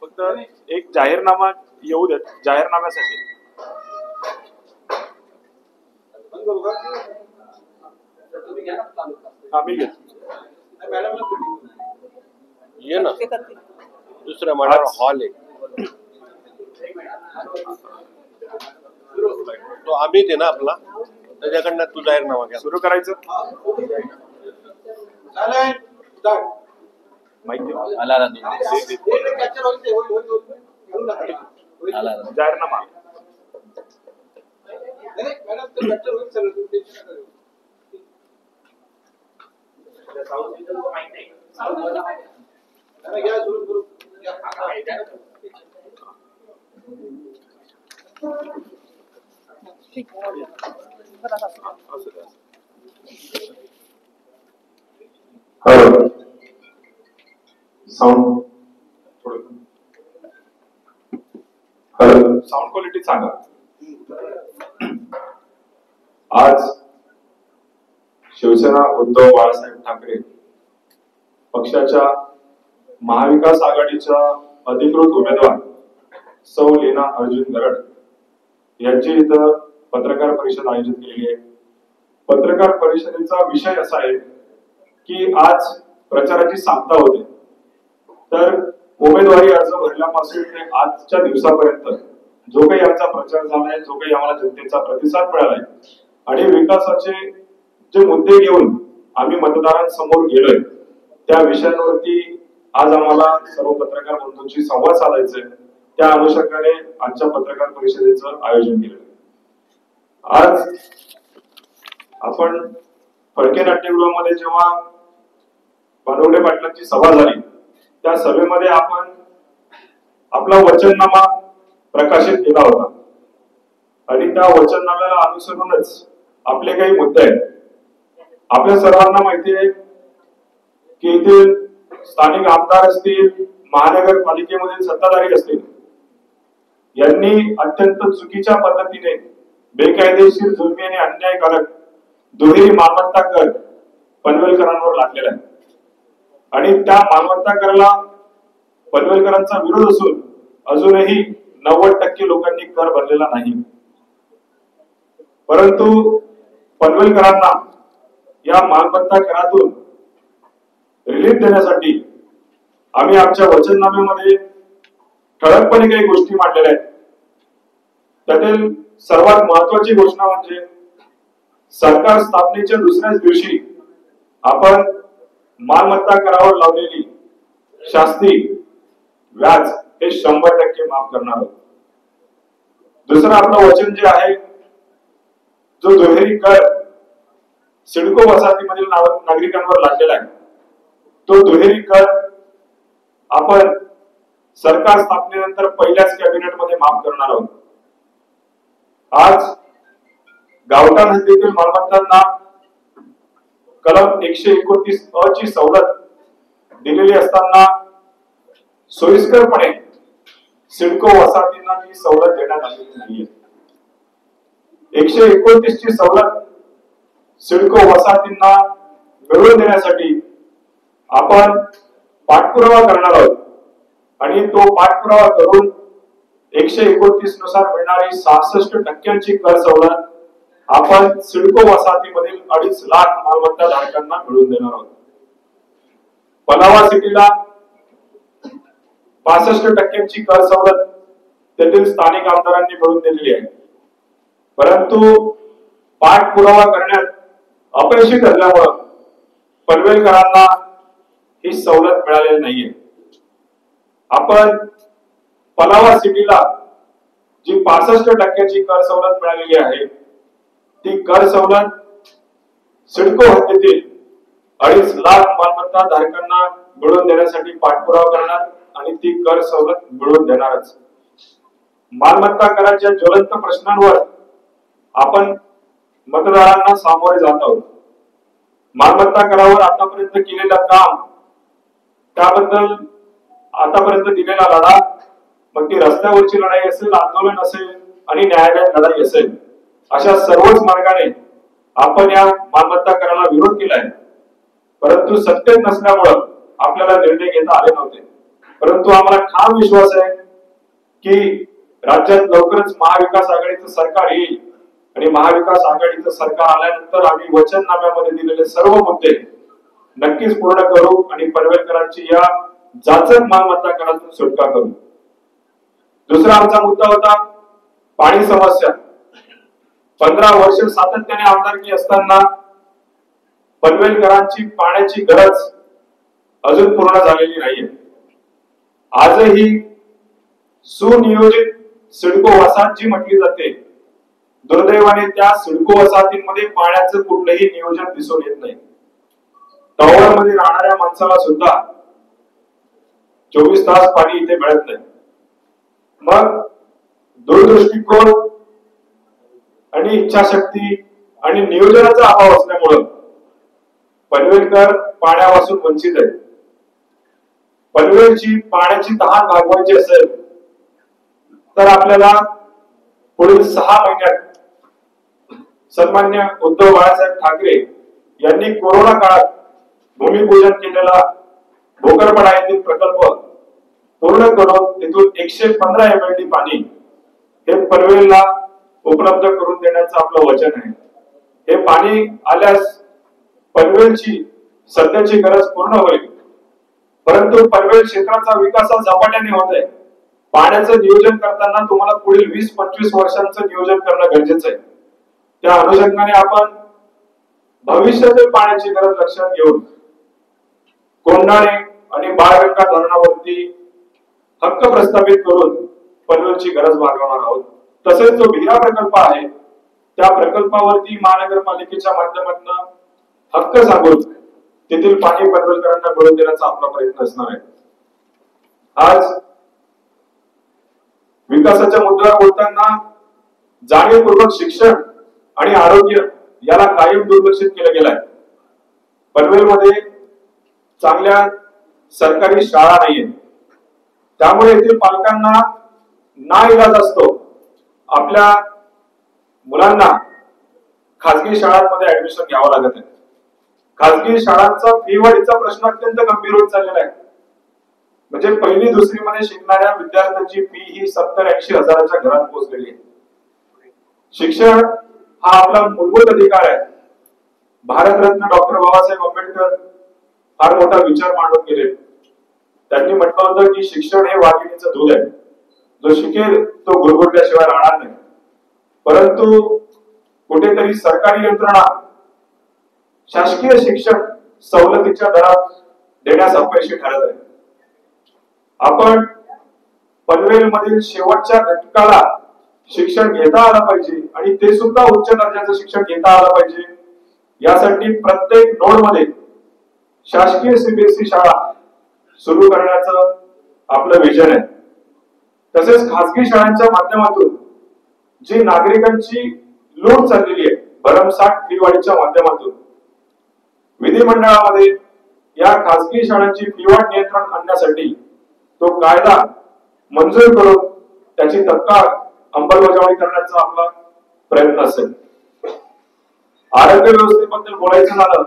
फक्त एक जाहीरनामा येऊ देत, जाहीरनाम्यासाठी आम्ही घेतो ये ना दुसऱ्या माळ्यावर हॉल आहे तो अमित आहे ना आपला, त्याच्याकडनं तू जाहीरनामा घ्या. सुरू करायचं. जाहीरनामा साऊंड साऊंड क्वालिटी सांगा. आज शिवसेना उद्धव बाळासाहेब ठाकरे पक्षाच्या महाविकास आघाडीच्या अधिकृत उमेदवार सौ लीना अर्जुन गरड यांची इथं पत्रकार परिषद आयोजित केलेली आहे. पत्रकार परिषदेचा विषय असा आहे की आज प्रचाराची सांगता होते, तर उमेदवारी अर्ज भरल्यापासून ते आजच्या दिवसापर्यंत जो काही आमचा प्रचार झालाय, जो काही आम्हाला जनतेचा प्रतिसाद मिळालाय आणि विकासाचे जे मुद्दे घेऊन आम्ही मतदारांसमोर गेलोय त्या विषयांवरती आज आम्हाला सर्व पत्रकार बंधूंशी संवाद साधायचा आहे. त्या अनुषंगाने आजच्या पत्रकार परिषदेचं आयोजन केलं. आज आपण फडके नाट्यगृहामध्ये जेव्हा बानवडे पाटलांची सभा झाली, त्या सभेमध्ये आपण आपला वचननामा प्रकाशित केला होता आणि त्या वचननाम्याला अनुसरूनच आपले काही मुद्दे आहेत. आपल्या सर्वांना माहिती आहे की येथील स्थानिक आमदार असतील, महानगरपालिकेमधील सत्ताधारी असतील, यांनी अत्यंत चुकीच्या पद्धतीने बेकायदेशीर जुलमी आणि अन्यायकारक दुहेरी मालमत्ता कर पनवेलकरांवर लादलेला आहे आणि त्या मालमत्ता कराला पनवेलकरांचा विरोध असून अजूनही 90% लोकांनी कर भरलेला नाही. परंतु पनवेलकरांना या मालमत्ता करातून रिलीफ देण्यासाठी आम्ही आमच्या वचननाम्यामध्ये ठळकपणे काही गोष्टी मांडलेल्या आहेत. त्यातील सर्वात महत्वाची घोषणा म्हणजे सरकार स्थापनेच्या दुसऱ्याच दिवशी आपण मालमत्ता करावर लावलेली शास्ती व्याज हे 100% माफ करणार आहोत. दुसरं आपलं वचन जे आहे, जो दुहेरी कर सिडको वसाहतीमधील नागरिकांवर लादलेला आहे, तो दुहेरी कर आपण सरकार स्थापनेनंतर पहिल्याच कॅबिनेट मध्ये माफ करणार आहोत. आज गावठाण हद्दीतील मालमत्तांना कलम 129 ची सवलत दिलेली असताना सोयीस्करपणे सिडको वसाहतींना ही सवलत देण्यात आलेली नाहीये. 129 ची सवलत सिडको वसाहतींना मिळवून देण्यासाठी आपण पाठपुरावा करणार आहोत आणि तो पाठपुरावा करून 129 नुसार मिळणारी 66% कर सवलत आपण सिडको वसाहतीमधील 2.5 लाख मालमत्ता धारकांना मिळवून देणार आहोत. पलावा सिटीला 65% कर सवलत तेथील स्थानिक आमदारांनी मिळवून दिलेली आहे, परंतु पाठपुरावा करण्यात अपयशी ठरल्यामुळे पनवेलकरांना ही सवलत मिळालेली नाहीये. आपण पलावा सिटीला जी 65% कर सवलत मिळालेली आहे, ती कर सवलत सिडको हद्दीतील 2.5 लाख मालमत्ता धारकांना मिळवून देण्यासाठी पाठपुरावा करणार आणि ती कर सवलत मिळवून देणारच. मालमत्ता कराच्या ज्वलंत प्रश्नांवर आपण मतदारांना सामोरे जात आहोत. मालमत्ता करावर आतापर्यंत केलेलं काम, त्याबद्दल आतापर्यंत दिलेला लढा, मग ती रस्त्यावरची लढाई असेल, आंदोलन असेल आणि न्यायालयात लढाई असेल, अशा सर्वच मार्गाने आपण या मालमत्ता कराला विरोध केलाय, परंतु सत्तेत नसल्यामुळं आपल्याला निर्णय घेता आले नव्हते. परंतु आम्हाला ठाम विश्वास आहे की राज्यात लवकरच महाविकास आघाडीचं सरकार येईल आणि महाविकास आघाडीचं सरकार आल्यानंतर आम्ही वचननाम्यामध्ये दिलेले सर्व मुद्दे नक्कीच पूर्ण करू आणि पनवेलकरांची या जाचक मालमत्ता करातून सुटका करू. दुसरा आमचा मुद्दा होता पाणी समस्या. 15 वर्ष सातत्याने आमदारकी असताना पनवेलकरांची पाण्याची गरज अजून पूर्ण झालेली नाहीये. आजही सुनियोजित सिडको वसाहत जी म्हटली जाते, दुर्दैवाने त्या सिडको वसाहतींमध्ये पाण्याचं कुठलंही नियोजन दिसून येत नाही. टॉवरमध्ये राहणाऱ्या माणसाला सुद्धा 24 तास पाणी इथे मिळत नाही. मग दूरदृष्टिकोन आणि इच्छाशक्ती आणि नियोजनाचा अभाव असल्यामुळं पनवेलकर पाण्यापासून वंचित आहे. पनवेलची पाण्याची तहान भागवायची असेल तर आपल्याला पुढील 6 महिन्यात सन्मान्य उद्धव बाळासाहेब ठाकरे यांनी कोरोना काळात भूमिपूजन केलेला भोकरपडा येथील प्रकल्प पूर्ण करून तिथून 115 MLD पाणी हे पनवेलला उपलब्ध करून देण्याचं आपलं वचन आहे. हे पाणी आल्यास पनवेलची सध्याची गरज पूर्ण होईल, परंतु पनवेल क्षेत्राचा विकास झपाट्याने होत आहे. पाण्याचं नियोजन करताना तुम्हाला पुढील 20-25 वर्षांचं नियोजन करणं गरजेचं आहे. त्या अनुषंगाने आपण भविष्यातील पाण्याची गरज लक्षात घेऊन कोंढाणे आणि बाळगंगा धरणावरती हक्क प्रस्थापित करून पनवेलची गरज भागवणार आहोत. तसेच जो भिरा प्रकल्प आहे त्या प्रकल्पावरती महानगरपालिकेच्या माध्यमातून हक्क सांगून तेथील पाणी पनवेलकरांना मिळवून देण्याचा आपला प्रयत्न असणार आहे. आज विकासाच्या मुद्द्यावर बोलताना जाणीवपूर्वक शिक्षण आणि आरोग्य याला कायम दुर्लक्षित केलं गेलंय. पनवेलमध्ये चांगल्या सरकारी शाळा नाहीये, त्यामुळे येथील पालकांना नाइलाज असतो आपल्या मुलांना खासगी शाळांमध्ये ऍडमिशन घ्यावं लागत आहे. खासगी शाळांचा फी वाढीचा प्रश्न अत्यंत गंभीर होत चाललेला आहे. म्हणजे 1ली-2री मध्ये शिकणाऱ्या विद्यार्थ्यांची फी ही 70-80 हजाराच्या घरात पोहोचलेली आहे. शिक्षण हा आपला मूलभूत अधिकार आहे. भारतरत्न डॉक्टर बाबासाहेब आंबेडकर फार मोठा विचार मांडून गेले. त्यांनी म्हटलं होतं की शिक्षण हे वाघिणीचं दूध आहे, जो शिकेल तो गुरगुरल्याशिवाय राहणार नाही. परंतु कुठेतरी सरकारी यंत्रणा शासकीय शिक्षण सवलतीच्या दरात देण्यास अपयशी ठरत आहे. आपण पनवेल मधील शेवटच्या घटकाला शिक्षण घेता आलं पाहिजे आणि ते सुद्धा उच्च दर्जाचं शिक्षण घेता आलं पाहिजे. यासाठी प्रत्येक नोड मध्ये शासकीय सीबीएसई शाळा सुरू करण्याचं आपलं विजन आहे. तसेच खासगी शाळांच्या माध्यमातून जी नागरिकांची लूट चाललेली आहे भरमसाठ फी वाढीच्या माध्यमातून, विधिमंडळामध्ये या खासगी शाळांची फी वाढ नियंत्रण आणण्यासाठी तो कायदा मंजूर करून त्याची तत्काळ अंमलबजावणी करण्याचा आपला प्रयत्न असेल. आरोग्य व्यवस्थेबद्दल बोलायचं झालं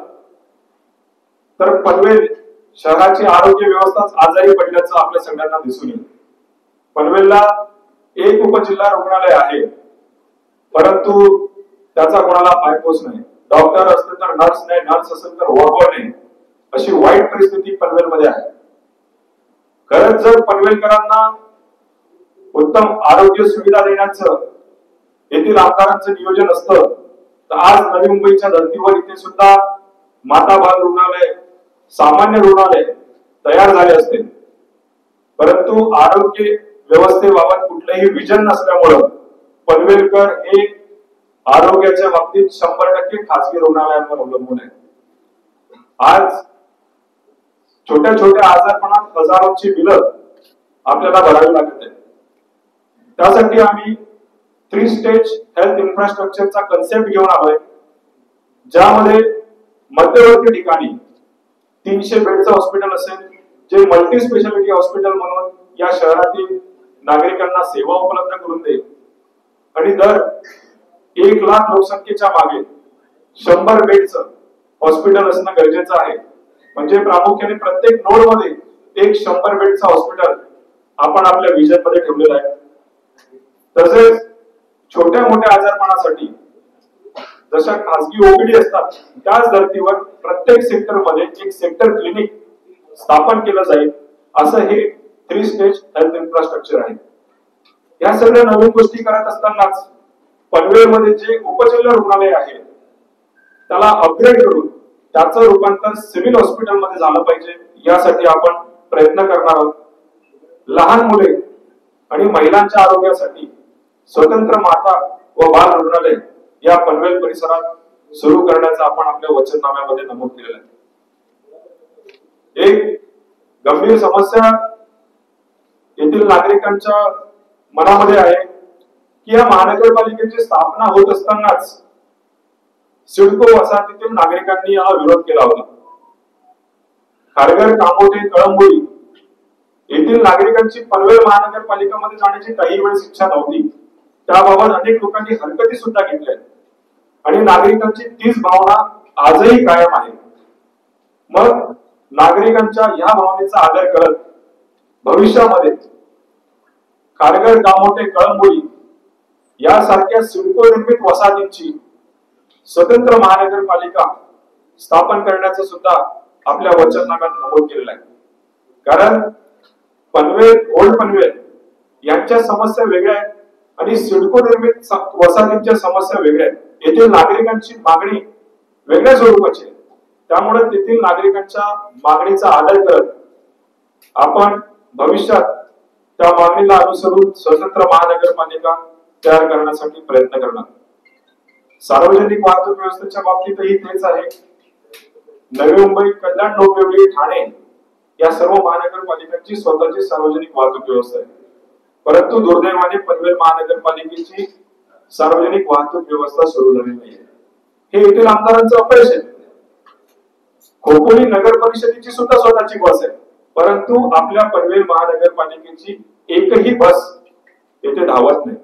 तर पनवेल शहराची आरोग्य व्यवस्थाच आजारी पडल्याचं आपल्या सगळ्यांना दिसून येईल. पनवेलला एक उपजिल्हा रुग्णालय आहे, परंतु त्याचा कोणाला पायपोस नाही. डॉक्टर असतील तर नर्स नाही, नर्स असेल तर वॉर्डर नाही, अशी वाईट परिस्थिती पनवेलमध्ये आहे. खरंच जर पनवेलकरांना उत्तम आरोग्य सुविधा देण्याचं येथील आमदारांचं नियोजन असतं तर आज नवी मुंबईच्या धर्तीवर इथे सुद्धा माता बाल रुग्णालय, सामान्य रुग्णालय तयार झाले असते. परंतु आरोग्य व्यवस्थेबाबत कुठलंही विजन नसल्यामुळं पनवेलकर हे आरोग्याच्या बाबतीत 100% खासगी रुग्णालयांवर अवलंबून आहे. आज छोट्या छोट्या आजारपणात हजारोंची बिलं आपल्याला भरावी लागत आहे. त्यासाठी आम्ही 3 स्टेज हेल्थ इन्फ्रास्ट्रक्चरचा कन्सेप्ट घेऊन आलोय, ज्यामध्ये मध्यवर्ती ठिकाणी 300 बेडचं हॉस्पिटल असेल, जे मल्टी स्पेशालिटी हॉस्पिटल म्हणून या शहरातील नागरिकांना सेवा उपलब्ध करून देईल आणि दर 1 लाख लोकसंख्येच्या मागे 100 बेडचं हॉस्पिटल असणं गरजेचं आहे. म्हणजे प्रामुख्याने प्रत्येक नोड मध्ये एक 100 बेडचं हॉस्पिटल आपण आपल्या विजन मध्ये ठेवलेलं आहे. तसेच छोट्या मोठ्या आजारपणासाठी जशा खासगी ओपीडी असतात त्याच धर्तीवर प्रत्येक सेक्टर मध्ये एक सेक्टर क्लिनिक स्थापन केलं जाईल, असं हे 3 स्टेज हेल्थ इन्फ्रास्ट्रक्चर आहे. या सगळ्या नवीन गोष्टी करत असतानाच पनवेलमध्ये जे उपजिल्हा रुग्णालय आहे त्याला अपग्रेड करून त्याचं रूपांतर सिव्हिल हॉस्पिटल मध्ये झालं पाहिजे, यासाठी आपण प्रयत्न करणार आहोत. लहान मुले आणि महिलांच्या आरोग्यासाठी स्वतंत्र माता व बाल रुग्णालय या पनवेल परिसरात सुरू करण्याचं आपण आपल्या वचननाम्यामध्ये नमूद केलेलं आहे. एक गंभीर समस्या येथील नागरिकांच्या मनामध्ये आहे की या महानगरपालिकेची स्थापना होत असतानाच सिडको वसाहतीतील नागरिकांनी याला विरोध केला होता. खारघर, कामोठे, कळंबोली येथील नागरिकांची पनवेल महानगरपालिकेमध्ये जाण्याची काही वेळेस इच्छा नव्हती. त्याबाबत अनेक लोकांनी हरकती सुद्धा घेतल्या आणि नागरिकांची तीच भावना आजही कायम आहे. मग नागरिकांच्या या भावनेचा आदर करत भविष्यामध्ये खारघर, कामोठे, कळंबोली यासारख्या सिडको निर्मित वसाहतींची स्वतंत्र महानगरपालिका स्थापन करण्याचं सुद्धा आपल्या वचननाम्यात नमूद केलेलं आहे. कारण पनवेल, ओल्ड पनवेल यांच्या समस्या वेगळ्या आहेत आणि सिडको निर्मित वसाहतींच्या समस्या वेगळ्या आहेत. येथील नागरिकांची मागणी वेगळ्या स्वरूपाची आहे. त्यामुळे तेथील नागरिकांच्या मागणीचा आदर करत आपण भविष्यात त्या मागणीला अनुसरून स्वतंत्र महानगरपालिका तयार करण्यासाठी प्रयत्न करणार. सार्वजनिक वाहतूक व्यवस्थेच्या बाबतीतही तेच आहे. नवी मुंबई, कल्याण, डोंबिवली, ठाणे या सर्व महानगरपालिकांची स्वतःची सार्वजनिक वाहतूक व्यवस्था आहे. परंतु दुर्दैवाने पनवेल महानगरपालिकेची सार्वजनिक वाहतूक व्यवस्था सुरू झालेली नाही. हे येथील आमदारांचं अपयश आहे. खोपोली नगर परिषदेची सुद्धा स्वतःची बस आहे, परंतु आपल्या पनवेल महानगरपालिकेची एकही बस येथे धावत नाही.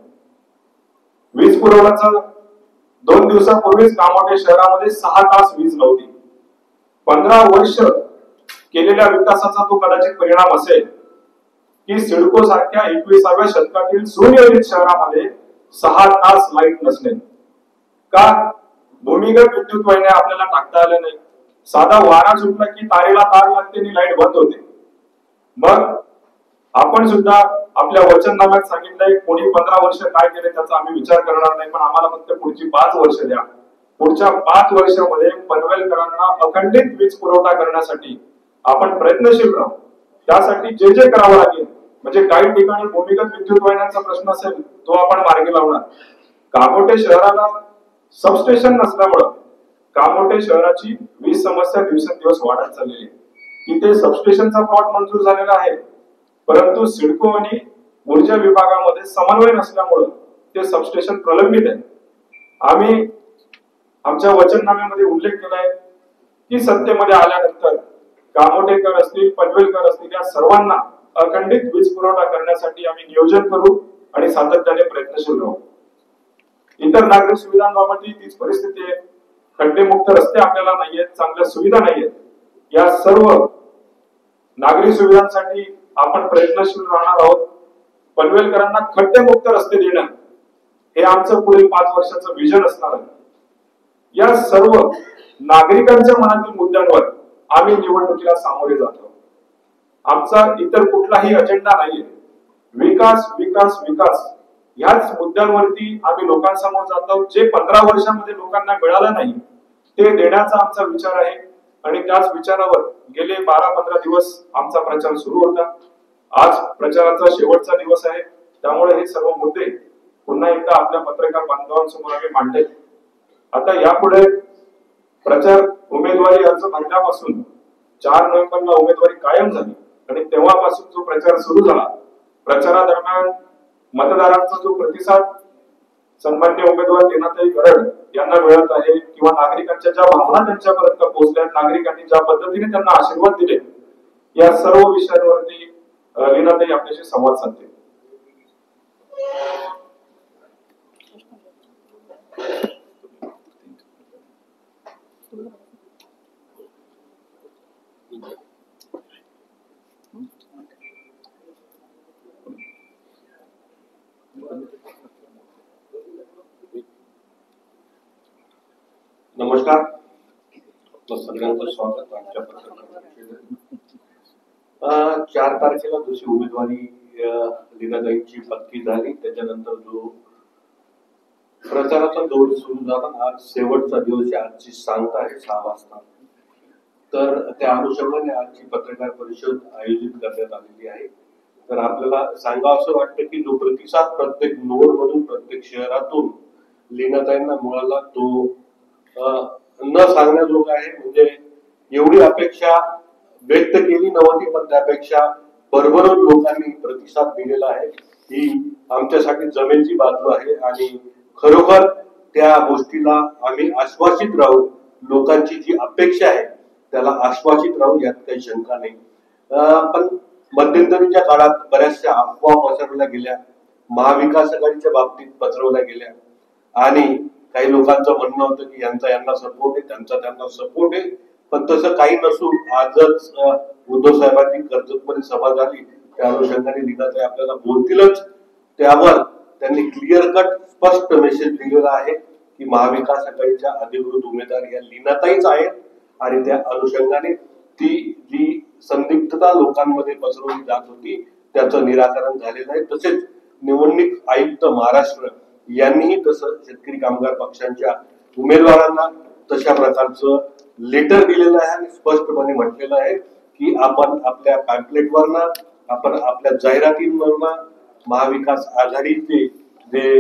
वीज पुरवठ्याचा 2 दिवसापूर्वीच कामोठे शहरामध्ये 6 तास वीज नव्हती. 15 वर्ष केलेल्या विकासाचा तो कदाचित परिणाम असेल की सिडको सारख्या 21व्या शतकातील सुनियोजित शहरामध्ये 6 तास लाईट नसणे. का? भूमिगत विद्युत वाहिन्या आपल्याला टाकता आल्या नाही. साधा वारा सुटला की तारेला तार लागते आणि लाईट बंद होते. मग आपण सुद्धा आपल्या वचननाम्यात सांगितलंय कोणी 15 वर्ष काय केले त्याचा आम्ही विचार करणार नाही, पण आम्हाला फक्त पुढची 5 वर्ष द्या. पुढच्या 5 वर्षामध्ये पनवेलकरांना अखंडित वीज पुरवठा करण्यासाठी आपण प्रयत्नशील राहू. त्यासाठी जे जे करावं लागेल, म्हणजे काही ठिकाणी भूमिगत विद्युत वाहिन्यांचा प्रश्न असेल तो आपण मार्गी लावणार. कामोठे शहराला सबस्टेशन नसल्यामुळं कामोठे शहराची वीज समस्या दिवसेंदिवस वाढत चाललेली आहे. तिथे सबस्टेशनचा प्लॉट मंजूर झालेला आहे, परंतु सिडको आणि ऊर्जा विभागामध्ये समन्वय नसल्यामुळे ते सबस्टेशन प्रलंबित आहे. आम्ही आमच्या वचननाम्यामध्ये उल्लेख केलाय की सत्तेमध्ये आल्यानंतर कामोठेकर असतील, पनवेलकर असतील या सर्वांना अखंडित वीज पुरवठा करण्यासाठी आम्ही नियोजन करू आणि सातत्याने प्रयत्नशील राहू. इतर नागरिक सुविधांबाबतही तीच परिस्थिती आहे. खड्डेमुक्त रस्ते आपल्याला नाहीयेत, चांगल्या सुविधा नाहीयेत. या सर्व नागरी सुविधांसाठी आपण प्रयत्नशील राहणार आहोत. पनवेलकरांना खड्डेमुक्त रस्ते देणं हे आमचं पुढील 5 वर्षाचं विजन असणार आहे. या सर्व नागरिकांच्या मनातील मुद्द्यांवर आम्ही निवडणुकीला सामोरे जातो. आमचा इतर कुठलाही अजेंडा नाहीये. विकास विकास विकास ह्याच मुद्द्यांवरती आम्ही लोकांसमोर जातो. जे 15 वर्षांमध्ये लोकांना मिळालं नाही ते देण्याचा आमचा विचार आहे आणि त्याच विचारावर गेले 12-15 दिवस आमचा प्रचार सुरू होता. आज प्रचाराचा शेवटचा दिवस आहे, त्यामुळे हे सर्व मुद्दे पुन्हा एकदा आपल्या पत्रकार बांधवांसमोर आम्ही मांडले. आता यापुढे प्रचार उमेदवारी अर्ज भरल्यापासून 4 नोव्हेंबरला उमेदवारी कायम झाली आणि तेव्हापासून जो प्रचार सुरू झाला, प्रचारादरम्यान मतदारांचा जो प्रतिसाद सन्मान्य उमेदवार लीनाताई गरड यांना मिळत आहे किंवा नागरिकांच्या ज्या भावना त्यांच्यापर्यंत पोहोचल्या, नागरिकांनी ज्या पद्धतीने त्यांना आशीर्वाद दिले, या सर्व विषयांवरती लीनाताई आपल्याशी संवाद साधते. सगळ्यांचं स्वागत आमच्या पत्रकार परिषदेत. 4 तारखेला जशी उमेदवारी लीनाताईंची पक्की झाली, त्याच्यानंतर जो प्रचाराचा दौर सुरू झाला, आज शेवटचा दिवस आहे. आजची सांगता आहे 6 वाजता. तर त्या अनुषंगाने आजची पत्रकार परिषद आयोजित करण्यात आलेली आहे. तर आपल्याला सांगावं असं वाटतं की जो प्रतिसाद प्रत्येक नोडमधून, प्रत्येक शहरातून लीनाताईंना मिळाला तो न सांगण्याजोगा आहे. म्हणजे एवढी अपेक्षा व्यक्त केली नव्हती, पण त्यापेक्षा भरभरून लोकांनी प्रतिसाद दिलेला आहे. ही आमच्यासाठी जमेची बाजू आहे आणि खरोखर त्या गोष्टीला आम्ही आश्वासित राहू. लोकांची जी अपेक्षा आहे त्याला आश्वासित राहू, यात काही शंका नाही. पण मध्यंतरीच्या काळात बऱ्याचशा अफवा पसरवल्या गेल्या, महाविकास आघाडीच्या बाबतीत पसरवल्या गेल्या आणि काही लोकांचं म्हणणं होतं की यांना सपोर्ट आहे, त्यांना सपोर्ट आहे. पण तसं काही नसून आजच उद्धव साहेबांनी कर्जतमध्ये सभा झाली, त्या अनुषंगाने लीनाताई आपल्याला बोलतीलच. त्यावर त्यांनी क्लिअर कट स्पष्ट मेसेज दिलेला आहे की महाविकास आघाडीच्या अधिकृत उमेदवार या लीनाताईच आहेत आणि त्या अनुषंगाने ती जी संदिग्धता लोकांमध्ये पसरवली जात होती त्याचं निराकरण झालेलं आहे. तसेच निवडणूक आयुक्त महाराष्ट्र यांनीही तसं शेतकरी कामगार पक्षांच्या उमेदवारांना तशा प्रकारचं लेटर दिलेलं आहे आणि स्पष्टपणे म्हटलेलं आहे की आपण आपल्या पॅम्पलेटवरना, आपण आपल्या जाहिरातींवरना महाविकास आघाडीचे जे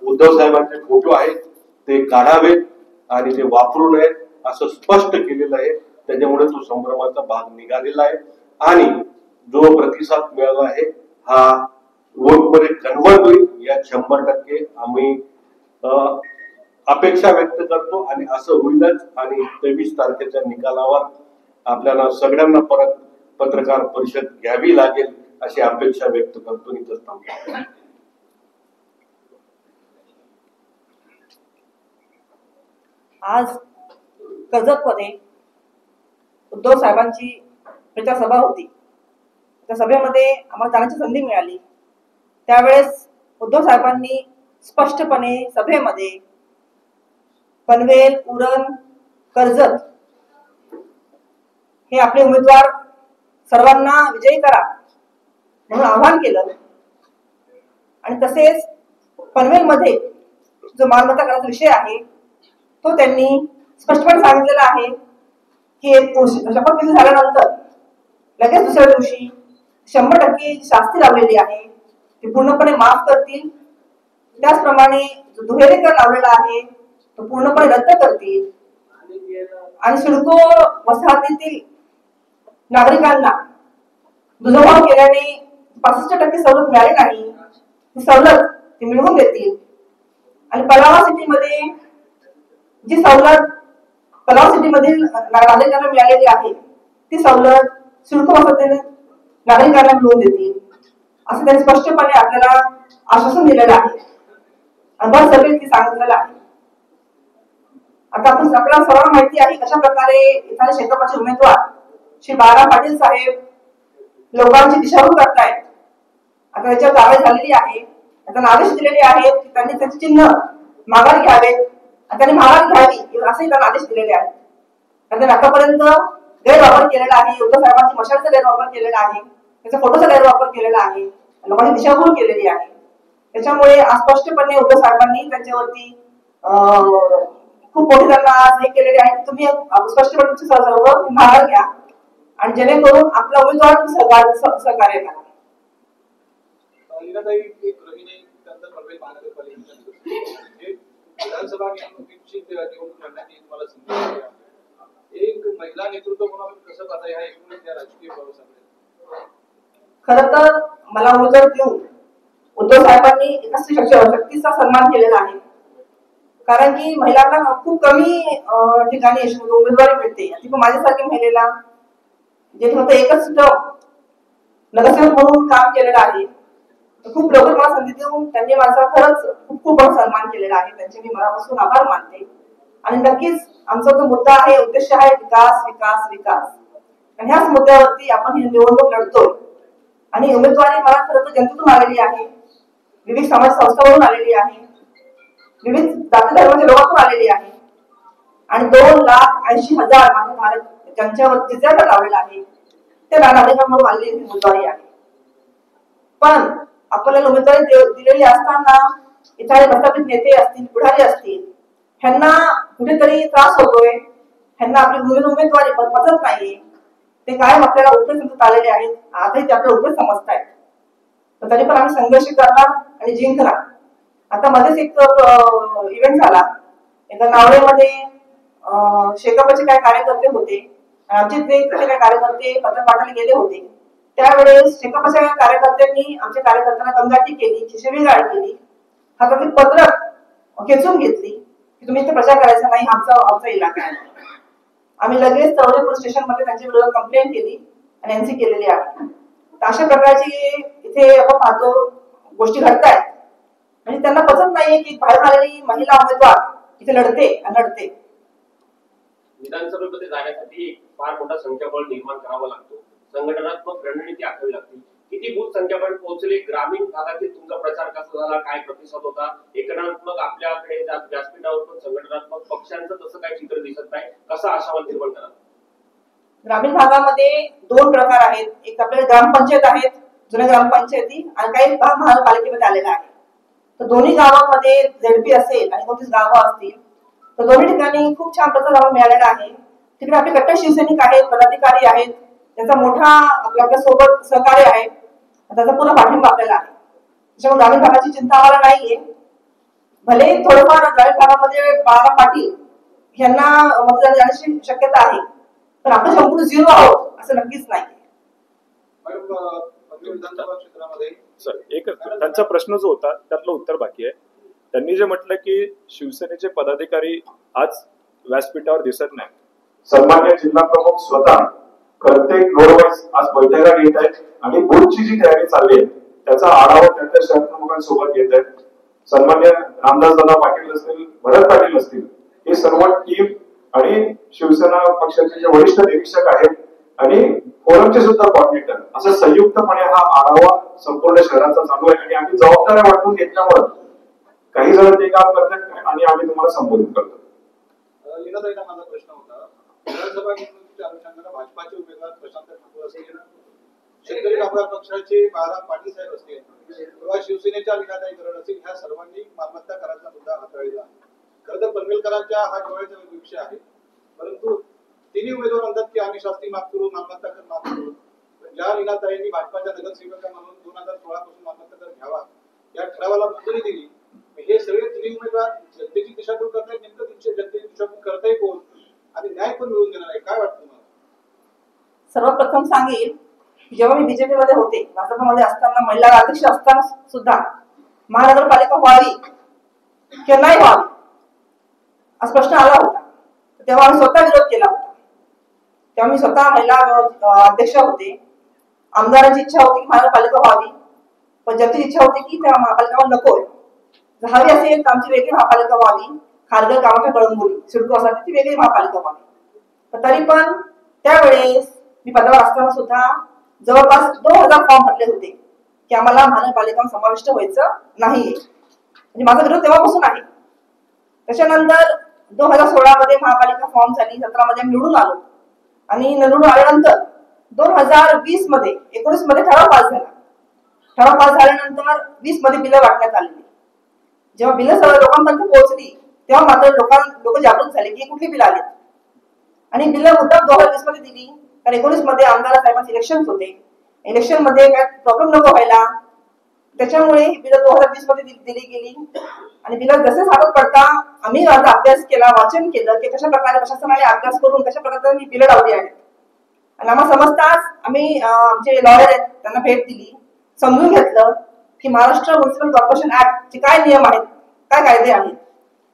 उद्धव साहेबांचे फोटो आहेत ते काढावेत आणि ते वापरू नयेत असं स्पष्ट केलेलं आहे. त्याच्यामुळे तो संभ्रमाचा भाग निघालेला आहे आणि जो प्रतिसाद मिळाला आहे हा वोटमध्ये कन्वर्ट होईल यात 100% आम्ही अपेक्षा व्यक्त करतो आणि असं होईलच. आणि 23 तारखेच्या निकालावर आपल्याला सगळ्यांना परत पत्रकार परिषद घ्यावी लागेल अशी अपेक्षा व्यक्त करतो. इथंच थांबतो. आज कर्जतमध्ये उद्धव साहेबांची प्रचार सभा होती. त्या सभेमध्ये आम्हाला जाण्याची संधी मिळाली. त्यावेळेस उद्धव साहेबांनी स्पष्टपणे सभेमध्ये पनवेल, उरण, कर्जत हे आपले उमेदवार सर्वांना विजयी करा म्हणून आवाहन केलं. आणि तसेच पनवेलमध्ये जो मालमत्ता करायचा विषय आहे तो त्यांनी स्पष्टपणे सांगितलेला आहे की शपथविधी झाल्यानंतर लगेच दुसऱ्या दिवशी 100% शास्ती लावलेली आहे ती पूर्णपणे माफ करतील. त्याचप्रमाणे जो दुहेरी कर लावलेला आहे तो पूर्णपणे रद्द करतील आणि सिडको वसाहतीतील नागरिकांना दुजाभाव केल्याने 65% सवलत मिळाली नाही, ती सवलत ती मिळवून देतील. आणि पलावा सिटीमध्ये जी सवलत पलाव सिटीमधील नागरिकांना मिळालेली आहे ती सवलत सिडको वसाहतीतील नागरिकांना मिळवून देतील असं त्यांनी स्पष्टपणे आपल्याला आश्वासन दिलेलं आहे. अनुभव सभेत ती सांगितलेलं आहे. आता आपण आपल्याला सर्वांना माहिती आहे कशा प्रकारे एखाद्या शेकापचे उमेदवार श्री बाळाराम पाटील साहेब लोकांची दिशाभूल करतायत. आता त्याच्यावर कारवाई झालेली आहे. त्यांना आदेश दिलेले आहेत की त्यांनी त्याचे चिन्ह माघार घ्यावेत, त्यांनी माघार घ्यावी असेही त्यांना आदेश दिलेले आहेत. त्यांनी आतापर्यंत गैरवापर केलेला आहे, उद्धव साहेबांच्या मशालचा गैरवापर केलेला आहे, त्याच्या फोटोचा गैरवापर केलेला आहे, लोकांची दिशाभूल केलेली आहे. त्याच्यामुळे स्पष्टपणे उद्धव साहेबांनी त्यांच्यावरती खूप मोठे त्यांना हे केलेले आहे. तुम्ही स्पष्टपणे तुमची सर्व माघार घ्या आणि जेणेकरून आपला उमेदवार सहकार्य करा. विधानसभा निवडणुकीची निवडणूक लढण्याची तुम्हाला संधी मिळाली. एक महिला नेतृत्व म्हणून कसं पाहता ह्या एकूण त्या राजकीय प्रवासामध्ये? खरं तर मला उमेदवारी देऊन उद्धव साहेबांनी एका स्त्री शक्तीचा सन्मान केलेला आहे. कारण की महिलांना खूप कमी ठिकाणी उमेदवारी मिळते. ती पण माझ्यासारख्या महिलेला जे फक्त एकच टर्म नगरसेवक म्हणून काम केलेलं आहे, खूप लवकर मला संधी देऊन त्यांनी माझा खरंच खूप खूप सन्मान केलेला आहे. त्यांचे मी मनापासून आभार मानते. आणि नक्कीच आमचा जो मुद्दा आहे, उद्देश आहे विकास विकास विकास. आणि ह्याच मुद्द्यावरती आपण ही निवडणूक लढतोय. आणि उमेदवारी मला खरं तर जनतेतून आलेली आहे, विविध समाज संस्थांवरून आलेली आहे, विविध जाती धर्माच्या लोकांतून आलेली आहे. आणि 2,80,000 माझे भारत ज्यांच्यावर जिज्यावर लावलेला आहे ते नागरिकांवर आलेली उमेदवारी आहे. पण आपल्याला उमेदवारी दिलेली असताना इथे प्रस्थापित नेते असतील, पुढारी असतील, ह्यांना कुठेतरी त्रास होतोय, ह्यांना आपली उमेदवारी पचत नाहीये. ते कायम आपल्याला उपयोग समजत आलेले आहेत, आजही ते आपल्याला उपयोग समजतायत. तरी पण आम्ही संघर्ष करणार आणि जिंकणार. आता मध्येच एक इव्हेंट झाला, एका नावडेमध्ये शेकापचे काही कार्यकर्ते होते, आमचे ते काही कार्यकर्ते पत्र पाठवायला गेले होते. त्यावेळेस शेकापच्या कार्यकर्त्यांनी आमच्या कार्यकर्त्यांना दमदाटी केली, शिवीगाळ केली, हातातील पत्र खेचून घेतली की तुम्ही इथे प्रचार करायचा नाही, आमचा इलाका आहे. आम्ही लगेच चौरे पोलीस स्टेशन मध्ये त्यांच्या विरोधात कंप्लेंट केली आणि एनसी केलेली आहे. अशा प्रकारची इथे आपण पाहतो गोष्टी घडतायत. म्हणजे त्यांना पसंत नाहीये की बाहेर आलेली महिला उमेदवार इथे लढते. विधानसभेमध्ये जाण्यासाठी फार मोठा संख्याबळ निर्माण करावा लागतो, संघटनात्मक रणनीती आखावी लागते. किती बूथ संख्याबळ पोहोचले, ग्रामीण भागातील तुमचा प्रचार कसा झाला, काय प्रतिसाद होता, एकनात्मक आपल्याकडे व्यासपीठावर पण संघटनात्मक पक्षांचं तसं काही चित्र दिसत नाही, कसा आशावाद निर्माण करा? ग्रामीण भागामध्ये 2 प्रकार आहेत. एक आपल्या ग्रामपंचायत आहेत, जुन्या ग्रामपंचायती, आणि काही भाग महानगरपालिकेमध्ये आलेला आहे. तर दोन्ही गावांमध्ये झेडपी असेल आणि 29 गावं असतील, तर दोन्ही ठिकाणी खूप छान प्रतिसाद मिळालेला आहे. तिकडे आपले कट्टर शिवसैनिक आहेत, पदाधिकारी आहेत, त्यांचा मोठा आपल्या सोबत सहकार्य आहे, त्याचा पूर्ण पाठिंबा आपल्याला आहे. त्याच्यामुळे ग्रामीण भागाची चिंता आम्हाला नाहीये. भले थोडंफार ग्रामीण भागामध्ये बाळा पाटील यांना मतदान जाण्याची शक्यता आहे, पण आपण संपूर्ण 0 आहोत असं नक्कीच नाही. विधानसभा क्षेत्रामध्ये सर, एक त्यांचा प्रश्न जो होता त्यातलं उत्तर बाकी आहे. त्यांनी जे म्हटलं की शिवसेनेचे पदाधिकारी आज व्यासपीठावर दिसत नाही. सन्मान्य जिल्हा प्रमुख स्वतः प्रत्येक रोडवाईज आज बैठका घेत आहेत आणि बोर्डची जी तयारी चालली आहे त्याचा आढावा त्यांच्या शहर प्रमुखांसोबत घेत आहेत. सन्मान्य रामदास दादा पाटील असतील, भरत पाटील असतील, हे सर्व टीम आणि शिवसेना पक्षाचे जे वरिष्ठ निरीक्षक आहेत आणि फोरमचे सुद्धा कॉर्डिनेटर असं संयुक्तपणे हा आढावा संपूर्ण शहराचा चालू आहे. आणि आम्ही जबाबदाऱ्या वाटून घेतल्यामुळे काही जण ते काम करतात आणि आम्ही तुम्हाला संबोधित करतो. लीनाताईंना माझा प्रश्न होता, विधानसभा निवडणुकीच्या अनुषंगाने भाजपाचे उमेदवार प्रशांत ठाकूर असतील, शेतकरी कामगार पक्षाचे बाळा पाटील साहेब असतील किंवा शिवसेनेच्या लीनाताई गरड असतील, ह्या सर्वांनी मालमत्ता कराचा मुद्दा हाताळलेला आहे. खरं तर पनवेलकरांच्या हा जवळचा विषय आहे, परंतु तिन्ही उमेदवार म्हणतात की आम्ही शास्त्री माफ करू, मालमत्ता कर माफ करू. ज्या लीनाताईंनी भाजपाच्या नगरसेवका म्हणून 2016 पासून मालमत्ता कर घ्यावा या ठरावाला मंजुरी दिली, हे सगळे तिन्ही उमेदवार जनतेची दिशाभूल करतायत. नेमकं जनतेची दिशाभूल करताय कोण आणि न्याय पण मिळून देणार आहे, काय वाटतं तुम्हाला? सर्वप्रथम सांगेल, जेव्हा मी बीजेपी मध्ये होते, भाजपमध्ये असताना, महिला अध्यक्ष असताना सुद्धा महानगरपालिका व्हावी किंवा नाही व्हावी असा प्रश्न आला होता. तेव्हा आम्ही स्वतः विरोध केला होता. तेव्हा मी स्वतः महिला अध्यक्ष होते. आमदारांची इच्छा होती की महानगरपालिका व्हावी, पण जनतेची इच्छा होती की त्या महापालिका नकोय. हवी असेल तर आमची वेगळी महापालिका व्हावी, खारघर कामाच्या कळंबोली सिडको असा ती वेगळी महापालिका व्हावी. पण तरी पण त्यावेळेस मी पदावर असताना सुद्धा जवळपास 2000 फॉर्म भरले होते की आम्हाला महानगरपालिका समाविष्ट व्हायचं नाहीये. म्हणजे माझा विरोध तेव्हापासून आहे. त्याच्यानंतर 2016 मध्ये महापालिका फॉर्म झाली, 17 मध्ये निवडून आलो आणि निवडून आल्यानंतर 2020 मध्ये 19 मध्ये ठराव पास झाला. ठराव पास झाल्यानंतर 20 मध्ये बिलं वाटण्यात आलेली. जेव्हा बिलं सगळ्या लोकांपर्यंत पोहोचली तेव्हा मात्र लोक जागृत झाले की कुठली बिलं आली आणि बिलं मुद्दाम 2020 मध्ये दिली. कारण 19 मध्ये आमदार साहेबांचे इलेक्शन होते. इलेक्शन मध्ये काय प्रॉब्लेम नको व्हायला, त्याच्यामुळे बिलं 2020 मध्ये दिली गेली. आणि बिलं जसे हातात पडता आम्ही माझा अभ्यास केला, वाचन केलं की कशा प्रकारे प्रशासनाने अभ्यास करून कशा प्रकारे ही बिलं लावली आहेत. आणि आम्हाला समजताच आम्ही आमचे लॉयर आहेत त्यांना भेट दिली, समजून घेतलं की महाराष्ट्र म्युनिसिपल कॉर्पोरेशन ऍक्ट चे काय नियम आहेत, काय कायदे आहेत,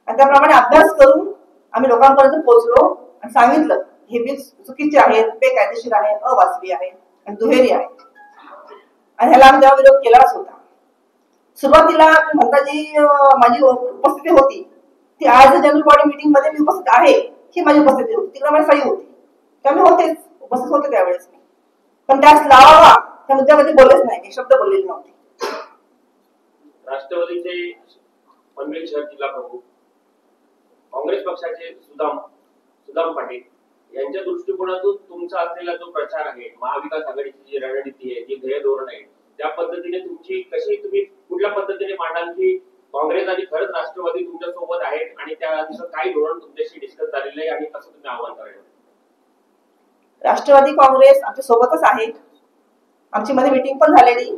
आणि त्याप्रमाणे अभ्यास करून आम्ही लोकांपर्यंत पोहोचलो आणि सांगितलं हे बिल चुकीचे आहेत, बेकायदेशीर आहे, अवाजवी आहे आणि दुहेरी आहे. आणि ह्याला आम्ही तेव्हा विरोध केलाच होता. सुरुवातीला म्हणता जी माझी उपस्थिती होती ती आज जनरल बॉडी मीटिंग मध्ये मी उपस्थित आहे ही माझी उपस्थिती होती, तिकडे माझी सही होती, त्यामुळे होतेच उपस्थित होते त्यावेळेस मी. पण त्यास लावावा त्या मुद्द्यामध्ये बोललेच नाही, एक शब्द बोललेले नव्हते. राष्ट्रवादीचे पनवेल शहर जिल्हा प्रमुख, काँग्रेस पक्षाचे सुदाम सुदाम पाटील यांच्या दृष्टिकोनातून तुमचा असलेला जो प्रचार आहे, महाविकास आघाडीची जी रणनीती आहे, जी ध्येय धोरण आहे, त्या पद्धतीने तुमची कशी तुम्ही कुठल्या पद्धतीने मांडाल की काँग्रेस आणि खरंच राष्ट्रवादी तुमच्या सोबत आहेत आणि त्याचं काही धोरण तुमच्याशी डिस्कस झालेलं आहे आणि कसं तुम्ही आव्हान कराल? राष्ट्रवादी काँग्रेस आमच्या सोबतच आहे. आमची मध्ये मीटिंग पण झालेली.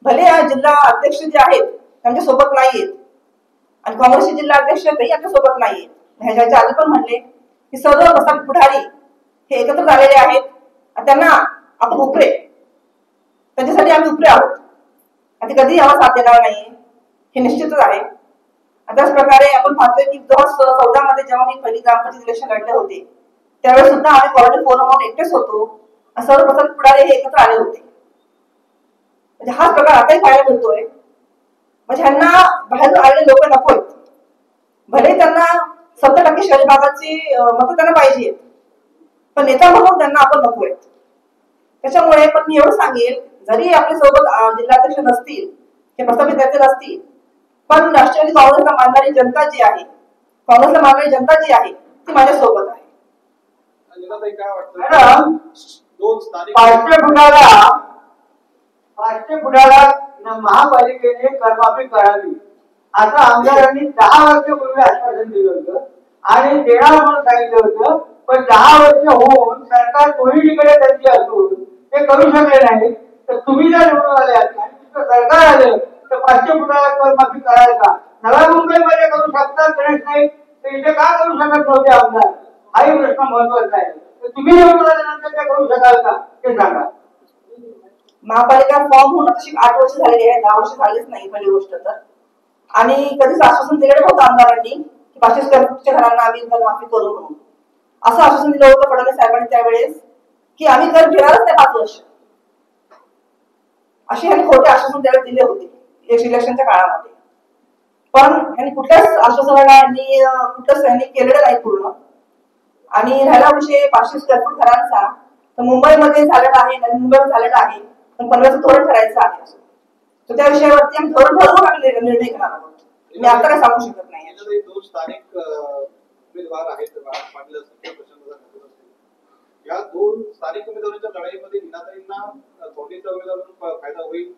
भले जिल्हा अध्यक्ष जे आहेत त्यांच्या सोबत नाहीयेत आणि काँग्रेसचे जिल्हा अध्यक्ष तेही आमच्या सोबत नाहीयेत. ह्याच्या आधी पण म्हणले की सर्व प्रस्थापित पुढारी हे एकत्र झालेले आहेत आणि त्यांना आपण उपरे, त्यांच्यासाठी आम्ही उपरे आहोत आणि ते कधीही आम्हाला साथ देणार नाही हे निश्चितच आहे. त्याच प्रकारे आपण पाहतोय की 2014 मध्ये जेव्हा मी पहिली ग्रामपंचायत इलेक्शन लढले होते त्यावेळेस सुद्धा आम्ही कॉलनी फोरमवर एकटेच होतो आणि सर्व प्रस्थापित पुढारी हे एकत्र आले होते. म्हणजे हाच प्रकार आताही पाहायला मिळतोय. म्हणजे ह्यांना बाहेरून आलेले लोक नको आहेत. भले त्यांना 70% शहरी भागाची मतं त्यांना पाहिजे, पण नेता म्हणून त्यांना आपण नको आहेत. त्याच्यामुळे पण मी एवढं सांगेल, जरी आपल्या सोबत जिल्हाध्यक्ष नसतील ते प्रस्थापित नेते नसतील, पण राष्ट्रवादी काँग्रेसला मानणारी जनता जी आहे, काँग्रेसला मानणारी जनता जी आहे ती माझ्या सोबत आहे. काय वाटतं मॅडम, दोन स्थानिक पाचशे फुटाला महापालिकेने कर्जमाफी करावी आता आमदारांनी 10 वर्षापूर्वी आश्वासन दिलं होतं आणि देणार म्हणून सांगितलं होतं, पण 10 वर्ष होऊन सरकार कोणीकडे त्यांची असून ते करू शकले नाही. तर तुम्ही जर निवडून आले आणि तुमचं सरकार आलं तर 500 फुटाला कर्जमाफी कराल का? नव्या मुंबईमध्ये करू शकतात गणेश नाही तर इथे का करू शकत नव्हते आमदार? हाही प्रश्न महत्वाचा आहे. तर तुम्ही निवडून आल्यानंतर ते करू शकाल का ते सांगा. महापालिका फॉर्म होऊन तशी 8 वर्ष झालेली आहे, 10 वर्ष झालीच नाही पहिली गोष्ट तर. आणि कधीच आश्वासन दिलेलं होतं आमदारांनी की 500 स्क्वेअर फूटच्या घरांना आम्ही कर्जमाफी करू म्हणून. असं आश्वासन दिलं होतं फडणवीस साहेबांनी त्यावेळेस की आम्ही कर घेणारच नाही 5 वर्ष. असे ह्यांनी खोटे आश्वासन त्यावेळेस दिले होते इलेक्शनच्या काळामध्ये. पण ह्यांनी कुठल्याच आश्वासनाला कुठलंच ह्यांनी केलेलं नाही पूर्ण. आणि राहिला विषय 500 स्क्वेअर फूट घरांचा, तर मुंबईमध्ये झालेला आहे, नवी मुंबईमध्ये झालेला आहे, पण पनवेलचं धोरण ठरायचं आहे. तर त्या विषयावरती आम्ही धोरण ठरवून आम्ही निर्णय घेणार आहोत. मी आता काय सांगू शकत नाही. दोन स्थानिक उमेदवार आहेत, पाटील असतील, प्रशांत ठाकूर असतील. या दोन स्थानिक उमेदवारांच्या लढाईमध्ये मीनाताईंना काँग्रेसचा उमेदवार फायदा होईल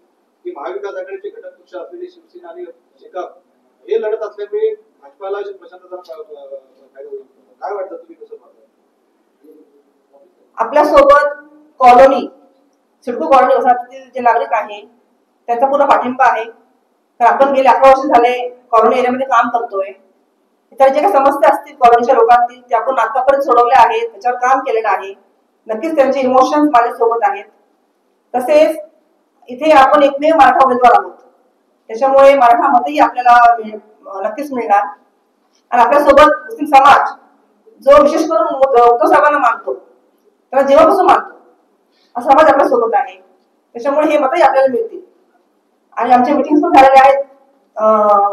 की महाविकास आघाडीचे घटक पक्ष असलेले शिवसेना आणि शेकाप हे लढत असल्यामुळे भाजपाला प्रशांतचा फायदा होईल? काय वाटतं, तुम्ही कसं पाहता? आपल्या सोबत कॉलनी सिडको कॉलनी वसाहतीतील जे नागरिक आहे त्यांचा पूर्ण पाठिंबा आहे. तर आपण गेले 11 वर्ष झाले कॉलनी एरियामध्ये काम करतोय. तर जे काही समस्या असतील कॉलनीच्या लोकांतील ते आपण आतापर्यंत सोडवल्या आहेत, त्याच्यावर काम केलेलं आहे. नक्कीच त्यांचे इमोशन्स माझ्या सोबत आहेत. तसेच इथे आपण एकमेव मराठा उमेदवार आहोत, त्याच्यामुळे मराठा मतही आपल्याला नक्कीच मिळणार. आणि आपल्यासोबत मुस्लिम समाज जो विशेष करून उद्धव साहेबांना मानतो, त्याला जेव्हापासून मानतो असा समाज आपल्या सोबत आहे. त्याच्यामुळे हे मतही आपल्याला मिळतील. आणि आमच्या मिटिंग पण झालेल्या आहेत.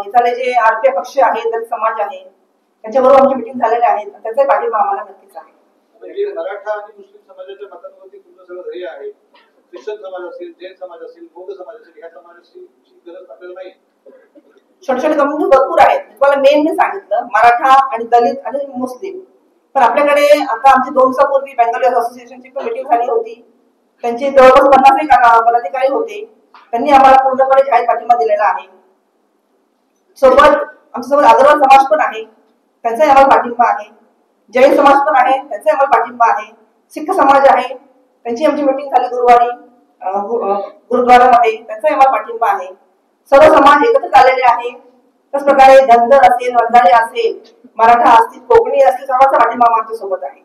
इथले जे आरपीआय पक्ष आहे, दलित समाज आहे, त्यांच्याबरोबर आमची मिटिंग झालेल्या आहेत. त्याचाही पाठिंबा आम्हाला नक्कीच आहे. म्हणजे मराठा आणि मुस्लिम समाजाच्या मतांवरती तुमचं सगळं ध्येय आहे. ख्रिश्चन समाज असेल, जैन समाज असेल, बौद्ध समाज असेल, ह्या समाजाची गरज आपल्याला नाही. छोटे छोटे कम्युनिटी भरपूर आहेत. तुम्हाला मेन मी सांगितलं मराठा आणि दलित आणि मुस्लिम. पण आपल्याकडे आता आमची 2 दिवसापूर्वी बेंगॉली असोसिएशनची पण मिटिंग झाली होती. त्यांचे जवळपास 50 पदाधिकारी होते. त्यांनी आम्हाला पूर्णपणे जाहीर पाठिंबा दिलेला आहे. सोबत आमच्यासोबत अग्रवाल समाज पण आहे, त्यांचाही आम्हाला पाठिंबा आहे. जैन समाज पण आहे, त्यांचाही आम्हाला पाठिंबा आहे. सिख समाज आहे, त्यांची आमची मिटिंग झाली गुरुवारी गुरुद्वारामध्ये, त्यांचाही आम्हाला पाठिंबा आहे. सर्व समाज एकत्र आलेले आहे. त्याच प्रकारे धनगर असेल, वंजारी असेल, मराठा असतील, कोकणी असतील, सर्वांचा पाठिंबा आमच्या सोबत आहे.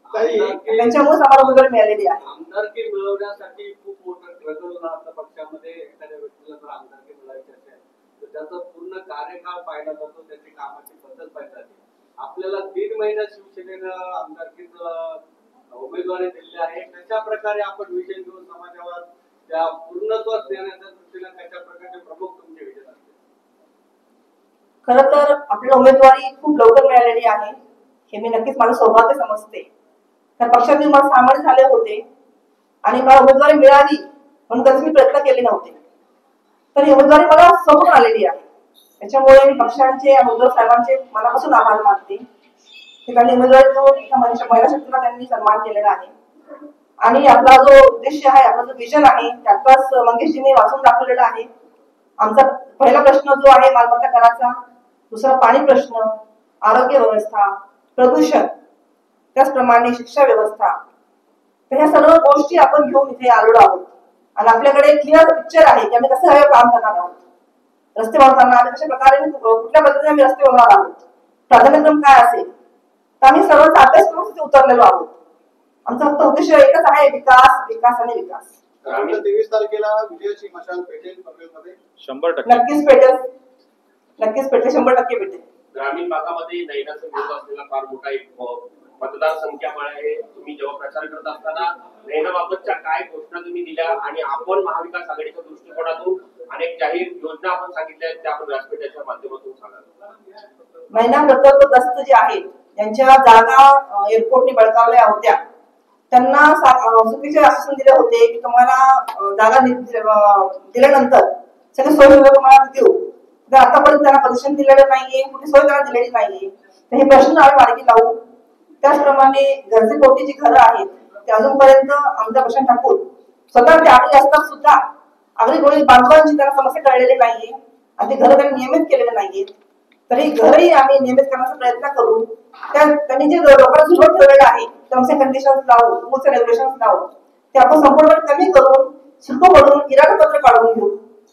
त्यांच्यामुळेच आम्हाला उमेदवारी मिळालेली आहे. आमदारकी मिळवण्यासाठी खूप मोठं स्ट्रगल असतं पक्षामध्ये. एखाद्या व्यक्तीला जर आमदारकी मिळवायची असेल तर त्याचा पूर्ण कार्यकाळ पाहिला जातो, त्याची कामाची पद्धत पाहिली जाते. आपल्याला 3 महिन्यात शिवसेनेनं आमदारकीचं उमेदवारी दिली आहे. कशा प्रकारे आपण विजय घेऊन समाजावर त्या पूर्णत्वास देण्याच्या दृष्टीने कशा प्रकारचे प्रमुख तुमचे विजय असतील? खरं तर आपल्याला उमेदवारी खूप लवकर मिळालेली आहे, हे मी नक्कीच माझं सौभाग्य समजते. तर पक्षातील मला सामान्य झाले होते आणि मला उमेदवारी मिळाली म्हणून कधीच मी प्रयत्न केले नव्हते. तर ही उमेदवारी मला समोर आलेली आहे. त्याच्यामुळे मी पक्षांचे उद्धव साहेबांचे मनापासून आभार मानते. त्यांनी उमेदवारी देऊन महिला शक्तीला त्यांनी सन्मान केलेला आहे. आणि आपला जो उद्देश आहे, आपला जो विजन आहे, त्यातच मंगेशजींनी वाचून दाखवलेला आहे. आमचा पहिला प्रश्न जो आहे मालमत्ता कराचा, दुसरा पाणी प्रश्न, आरोग्य व्यवस्था, प्रदूषण, त्याचप्रमाणे शिक्षा व्यवस्था, तर ह्या सर्व गोष्टी आपण घेऊन इथे आलेलो आहोत. आणि आपल्याकडे क्लिअर पिक्चर आहे की आम्ही कसं काम करणार आहोत. रस्ते बनवताना आम्ही कशा प्रकारे कुठल्या पद्धतीने आम्ही रस्ते बनवणार आहोत, प्राधान्यक्रम काय असेल, तर आम्ही सर्वचा अभ्यास करून तिथे उतरलेलो आहोत. आमचा फक्त उद्देश एकच आहे, विकास, विकास आणि विकास. 23 तारखेला विजयाची मशाल पेटेल पनवेलमध्ये? 100% नक्कीच पेटेल, नक्कीच पेटेल, 100% पेटेल. ग्रामीण भागामध्ये नैराश्य होत असलेला फार मोठा एक मतदार संख्या आहे. तुम्ही जेव्हा प्रचार करत असताना नैनाबाबतच्या काय घोषणा तुम्ही दिल्या आणि आपण महाविकास आघाडीच्या दृष्टिकोनातून अनेक जाहीर योजना आपण सांगितल्या त्या आपण व्यासपीठाच्या माध्यमातून सांगा. नैना प्रकल्पग्रस्त जे आहेत त्यांच्या जागा एअरपोर्टने बळकावल्या होत्या, त्यांना चुकीचे आश्वासन दिले होते की तुम्हाला जागा दिल्यानंतर सगळे सोयी सुविधा तुम्हाला देऊ. तर आतापर्यंत त्यांना प्रदर्शन दिलेलं नाहीये, कुठे सोय त्यांना दिलेली नाहीये. तर हे प्रश्न आम्ही मार्गी लावू. त्याचप्रमाणे गरजेपोटी जी घरं आहेत ते अजूनपर्यंत आमदार प्रशांत ठाकूर स्वतः ते आले असतात सुद्धा अगदी कोणी बांधवांची त्यांना समस्या कळलेली नाहीये आणि ते घरं त्यांनी नियमित केलेले नाहीयेत. तर ही घरही आम्ही नियमित करण्याचा प्रयत्न करू. त्यांनी जे लोकांना सुरुवात ठेवलेलं आहे, टर्म्स अँड कंडिशन्स लावून, रूल्स अँड रेग्युलेशन्स लावून, ते आपण संपूर्णपणे कमी करून शुल्क भरून इराणपत्र काढून घेऊ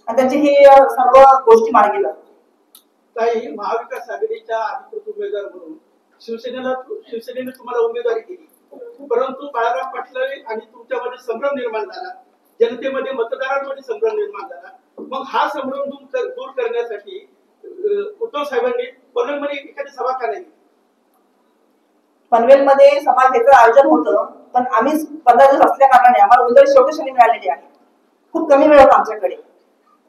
आणि त्यांची ही सर्व गोष्टी मार्गी लागू. काही महाविकास आघाडीच्या अधिकृत उमेदवार म्हणून शिवसेनेने तुम्हाला उमेदवारी दिली, परंतु बाळाराम पाटील आणि तुमच्यामध्ये संभ्रम निर्माण झाला, जनतेमध्ये मतदारांमध्ये संभ्रम निर्माण झाला. मग हा संभ्रम दूर करण्यासाठी उद्धव साहेबांनी पनवेलमध्ये एखादी सभा का नाही? पनवेलमध्ये सभा घेतलं आयोजन होतं, पण आम्ही 15 दिवस असल्या कारणाने आम्हाला उमेदवारी शेवटी शनी मिळालेली आहे. खूप कमी वेळ होता आमच्याकडे.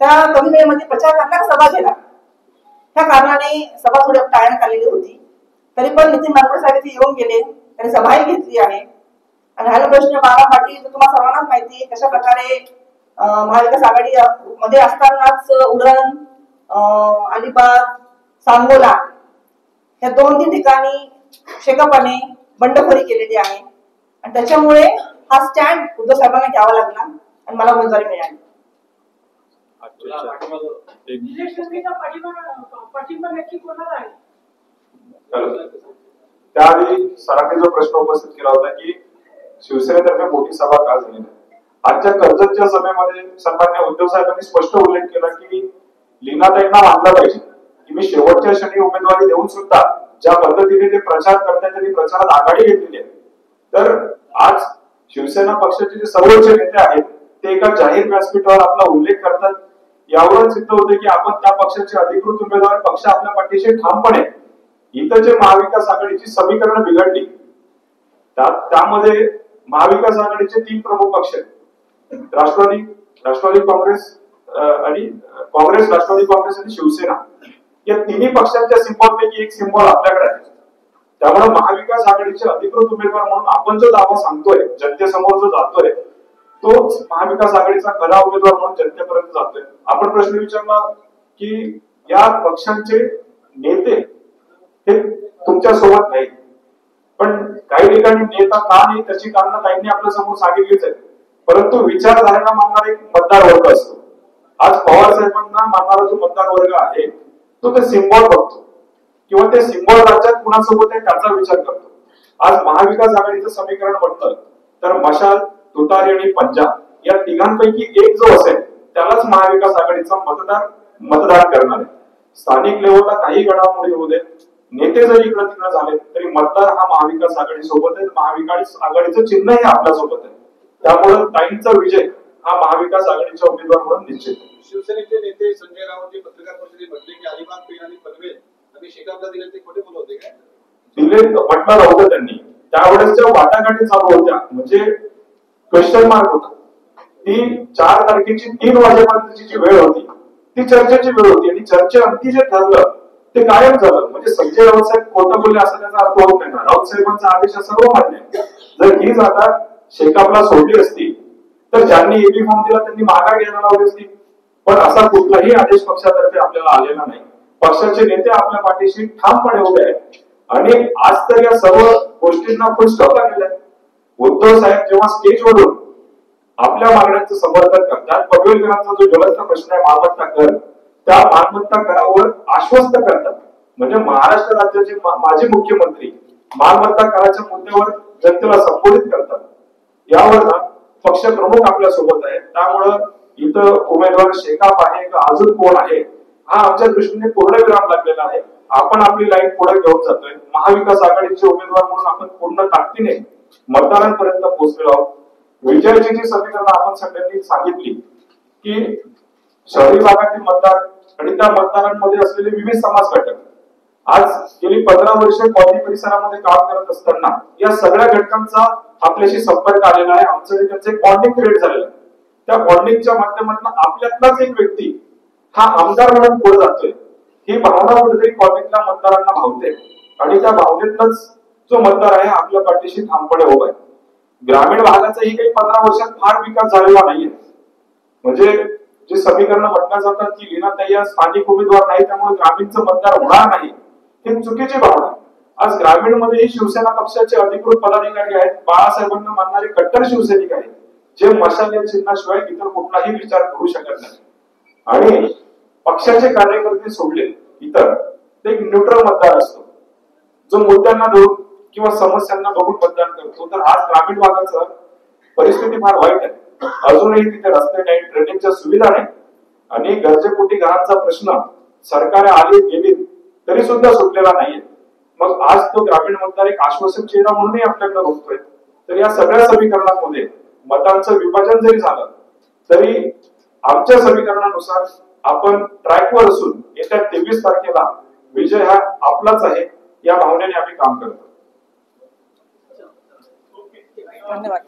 त्या कमी वेळेमध्ये प्रचार करण्याचा सभा घेला, त्या कारणाने सभा थोडी टाळण्यात आलेली होती. तरी पण नितीन नागपूर साहेब इथे येऊन गेले, त्यांनी सभाही घेतली आहे. आणि हा प्रश्न बाळाराम पाटील तुम्हाला सर्वांनाच माहिती कशा प्रकारे महाविकास आघाडी मध्ये असतानाच उरण, अलिबाग, सांगोला या 2-3 ठिकाणी शेकापाने बंडखोरी केलेली आहे आणि त्याच्यामुळे हा स्टँड उद्धव साहेबांना घ्यावा लागला आणि मला उमेदवारी मिळाली. त्याआधी सरांनी जो प्रश्न उपस्थित केला होता की शिवसेनेतर्फे मोठी सभा का झाली नाही, आजच्या कर्जतच्या सभेमध्ये सन्मान्य उद्धव साहेबांनी स्पष्ट उल्लेख केला की लीनाताईंना मानलं पाहिजे की मी शेवटच्या क्षणी उमेदवारी देऊन सुद्धा ज्या पद्धतीने ते प्रचार करतात त्यांनी प्रचारात आघाडी घेतलेली आहे. तर आज शिवसेना पक्षाचे जे सर्वोच्च नेते आहेत ते एका जाहीर व्यासपीठावर आपला उल्लेख करतात. यावरून सिद्ध होते की आपण त्या पक्षाचे अधिकृत उमेदवार, पक्ष आपल्या पाठीशी ठामपणे. इथं जे महाविकास आघाडीची समीकरण बिघडली त्यामध्ये महाविकास आघाडीचे 3 प्रमुख पक्ष आहेत, राष्ट्रवादी काँग्रेस आणि काँग्रेस, राष्ट्रवादी काँग्रेस आणि शिवसेना. या तिन्ही पक्षांच्या सिम्बॉलपैकी एक सिम्बॉल आपल्याकडे आहे. त्यामुळे महाविकास आघाडीचे अधिकृत उमेदवार म्हणून आपण जो दावा सांगतोय, जनतेसमोर जो जातोय, तोच महाविकास आघाडीचा खरा उमेदवार म्हणून जनतेपर्यंत जातोय. आपण प्रश्न विचारला की या पक्षांचे नेते हे तुमच्या सोबत नाही, पण काही ठिकाणी नेता का नाही त्याची कारण ताईंनी आपल्या समोर सांगितलीच आहे. परंतु विचारधारणा मानणारा एक मतदार वर्ग असतो. आज पवार साहेबांना मानणारा जो मतदार वर्ग आहे तो ते सिम्बॉल बघतो किंवा ते सिम्बॉल राज्यात कुणासोबत आहे त्याचा विचार करतो. आज महाविकास आघाडीचं समीकरण म्हटलं तर मशाल, तुतारी आणि पंजा या तिघांपैकी एक जो असेल त्यालाच महाविकास आघाडीचा मतदार करणार आहे. स्थानिक लेवलला काही घडामोडी होऊ दे, नेते जरी इकडे तिकडे झाले तरी मतदार हा महाविकास आघाडी सोबत आहे. महाविकास आघाडीचं चिन्हही आपल्या सोबत आहे. त्यामुळे ताईंचा विजय हा महाविकास आघाडीच्या उमेदवार म्हणून निश्चित. शिवसेनेचे नेते संजय राऊत जे पत्रकार परिषदेत म्हटले की अलिबाग, पेण आणि पनवेल आणि शेकापला दिले, ते खोटे बोलत होते काय? दिले म्हटलं होतं त्यांनी. त्यावेळेस ज्या वाटाघाटी चालू होत्या म्हणजे क्वेश्चन मार्क होता. ती 4 तारखेची 3 वाजेपर्यंतची जी वेळ होती ती चर्चेची वेळ होती आणि चर्चेअंती जे ठरलं ते कायम झालं. म्हणजे संजय राऊत साहेब खोटं बोलले असं त्याचा अर्थ होत नाही. राऊत साहेबांचा आदेश सर्व मान्य. जर ही जागा शेकापला सोडली असती तर ज्यांनी एबी फॉर्म दिला त्यांनी माघार घ्यायला लावली असती. पण असा कुठलाही आदेश पक्षातर्फे आपल्याला आलेला नाही. पक्षाचे नेते आपल्या पाठीशी ठामपणे उभे आहेत. आणि आज तर या सर्व गोष्टींना फुलस्टॉप लागलेला आहे. उद्धव साहेब जेव्हा स्टेजवरून आपल्या मागण्यांचं समर्थन करतात, पनवेलकरांचा जो ज्वलंत प्रश्न आहे मालमत्ता कर, त्या मालमत्ता करावर आश्वस्त करतात. म्हणजे महाराष्ट्र राज्याचे माजी मुख्यमंत्री मालमत्ता कराच्या मुद्द्यावर जनतेला संबोधित करतात. यावर ना पक्ष प्रमुख आपल्या सोबत आहेत. त्यामुळं इथं उमेदवार शेकाप आहे का अजून कोण आहे हा आमच्या दृष्टीने पूर्णविराम लागलेला आहे. आपण आपली लाईन पुढे घेऊन जातोय. महाविकास आघाडीचे उमेदवार म्हणून आपण पूर्ण ताकदीने मतदारांपर्यंत पोहोचलो आहोत. विजयाची जी समीकरणं आपण सगळ्यांनी सांगितली की शहरी भागातील मतदार आणि त्या मतदारांमध्ये असलेले विविध समाज घटक आज गेली 15 वर्ष कॉलनी परिसरामध्ये काम करत असताना या सगळ्या घटकांचा आपल्याशी संपर्क आलेला आहे. आमचं त्यांचं एक बॉन्डिंग क्रिएट झालेलं आहे. त्या बॉन्डिंगच्या माध्यमातून आपल्यातलाच एक व्यक्ती हा आमदार म्हणून पुढे जातोय ही भावना कुठेतरी कॉलनीतल्या मतदारांना भावते आणि त्या भावनेतनच जो मतदार आहे आपल्या पाठीशी ठामपणे उभा आहे. ग्रामीण भागाचाही काही 15 वर्षात फार विकास झालेला नाहीये. म्हणजे जे समीकरण म्हटलं जातात की लीनाताई या स्थानिक उमेदवार नाही त्यामुळे ग्रामीणचं मतदार होणार नाही, ही चुकीची भावना आहे. आज ग्रामीण मध्ये शिवसेना पक्षाचे अधिकृत पदाधिकारी आहेत, बाळासाहेबांना मानणारे कट्टर शिवसैनिक आहेत, जे मशाल या चिन्हाशिवाय इतर कुठलाही विचार करू शकत नाही. आणि पक्षाचे कार्यकर्ते सोडले इतर ते एक न्यूट्रल मतदार असतो जो मुद्द्यांना धरून किंवा समस्यांना बघून मतदान करतो. तर आज ग्रामीण भागाचं परिस्थिती फार वाईट आहे. अजूनही तिथे रस्ते नाही, ट्रेनिंगच्या सुविधा नाही आणि गरजेपोटी घरांचा प्रश्न सरकार आली गेली तरी सुद्धा सुटलेला नाहीये. मग आज तो ग्रामीण मतदार एक आश्वासन चेहरा म्हणूनही आपल्याकडे बघतोय. तर या सगळ्या समीकरणांमध्ये मतांचं विभाजन जरी झालं तरी आमच्या समीकरणानुसार आपण ट्रॅकवर असून येत्या 23 तारखेला विजय हा आपलाच आहे या भावनेने आम्ही काम करतो. धन्यवाद.